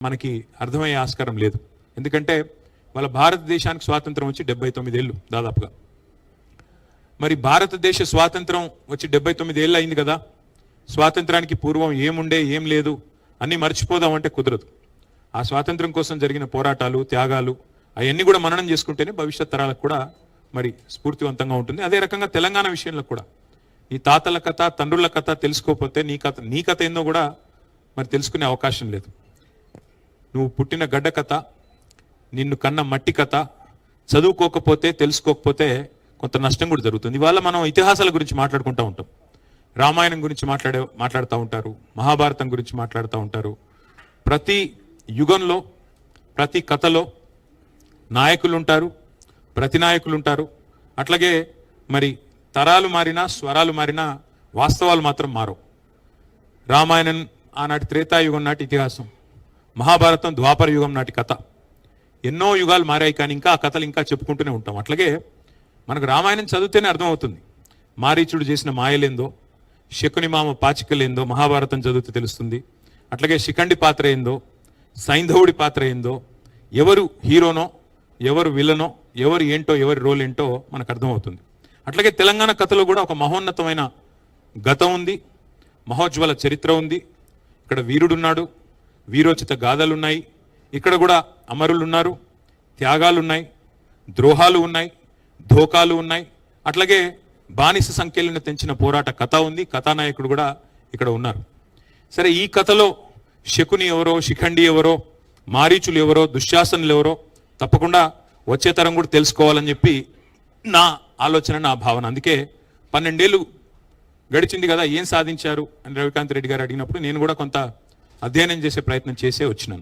మనకి అర్థమయ్యే ఆస్కారం లేదు. ఎందుకంటే వాళ్ళ భారతదేశానికి స్వాతంత్రం వచ్చి 79 ఏళ్ళు దాదాపుగా. మరి భారతదేశ స్వాతంత్రం వచ్చి 79 ఏళ్ళు అయింది కదా, స్వాతంత్రానికి పూర్వం ఏముండే ఏం లేదు అన్నీ మర్చిపోదామంటే కుదరదు. ఆ స్వాతంత్రం కోసం జరిగిన పోరాటాలు, త్యాగాలు అవన్నీ కూడా మననం చేసుకుంటేనే భవిష్యత్ తరాలకు కూడా మరి స్ఫూర్తివంతంగా ఉంటుంది. అదే రకంగా తెలంగాణ విషయంలో కూడా ఈ తాతల కథ, తండ్రుల కథ తెలుసుకోకపోతే నీ కథ ఏందో కూడా మరి తెలుసుకునే అవకాశం లేదు. నువ్వు పుట్టిన గడ్డ కథ, నిన్ను కన్న మట్టి కథ చదువుకోకపోతే, తెలుసుకోకపోతే కొంత నష్టం కూడా జరుగుతుంది. ఇవాళ మనం ఇతిహాసాల గురించి మాట్లాడుకుంటూ ఉంటాం. రామాయణం గురించి మాట్లాడుతూ ఉంటారు, మహాభారతం గురించి మాట్లాడుతూ ఉంటారు. ప్రతి యుగంలో, ప్రతి కథలో నాయకులు ఉంటారు, ప్రతినాయకులు ఉంటారు. అట్లాగే మరి తరాలు మారినా, స్వరాలు మారినా వాస్తవాలు మాత్రం మారవు. రామాయణం ఆనాటి త్రేతాయుగం నాటి ఇతిహాసం, మహాభారతం ద్వాపర యుగం నాటి కథ. ఎన్నో యుగాలు మారాయి, కానీ ఇంకా ఆ కథలు ఇంకా చెప్పుకుంటూనే ఉంటాం. అట్లాగే మనకు రామాయణం చదివితేనే అర్థమవుతుంది మారీచుడు చేసిన మాయలేందో, శకుని మామ పాచికలేందో మహాభారతం చదివితే తెలుస్తుంది. అట్లాగే శిఖండి పాత్ర ఏందో, సైంధవుడి పాత్ర ఏందో, ఎవరు హీరోనో, ఎవరు విలనో, ఎవరు ఏంటో, ఎవరి రోల్ ఏంటో మనకు అర్థమవుతుంది. అట్లాగే తెలంగాణ కథలో కూడా ఒక మహోన్నతమైన గతం ఉంది, మహోజ్వల చరిత్ర ఉంది. ఇక్కడ వీరుడున్నాడు, వీరోచిత గాథలు ఉన్నాయి. ఇక్కడ కూడా అమరులు ఉన్నారు, త్యాగాలు ఉన్నాయి, ద్రోహాలు ఉన్నాయి, ధోకాలు ఉన్నాయి. అట్లాగే బానిస సంఖ్యలను తెంచిన పోరాట కథ ఉంది, కథానాయకుడు కూడా ఇక్కడ ఉన్నారు. సరే, ఈ కథలో శకుని ఎవరో, శిఖండి ఎవరో, మారీచులు ఎవరో, దుశ్శాసనులు ఎవరో తప్పకుండా వచ్చే తరం కూడా తెలుసుకోవాలని చెప్పి నా ఆలోచన, నా భావన. అందుకే 12 ఏళ్ళు గడిచింది కదా, ఏం సాధించారు అని రవికాంత్ రెడ్డి గారు అడిగినప్పుడు నేను కూడా కొంత అధ్యయనం చేసే ప్రయత్నం చేసే వచ్చినాను.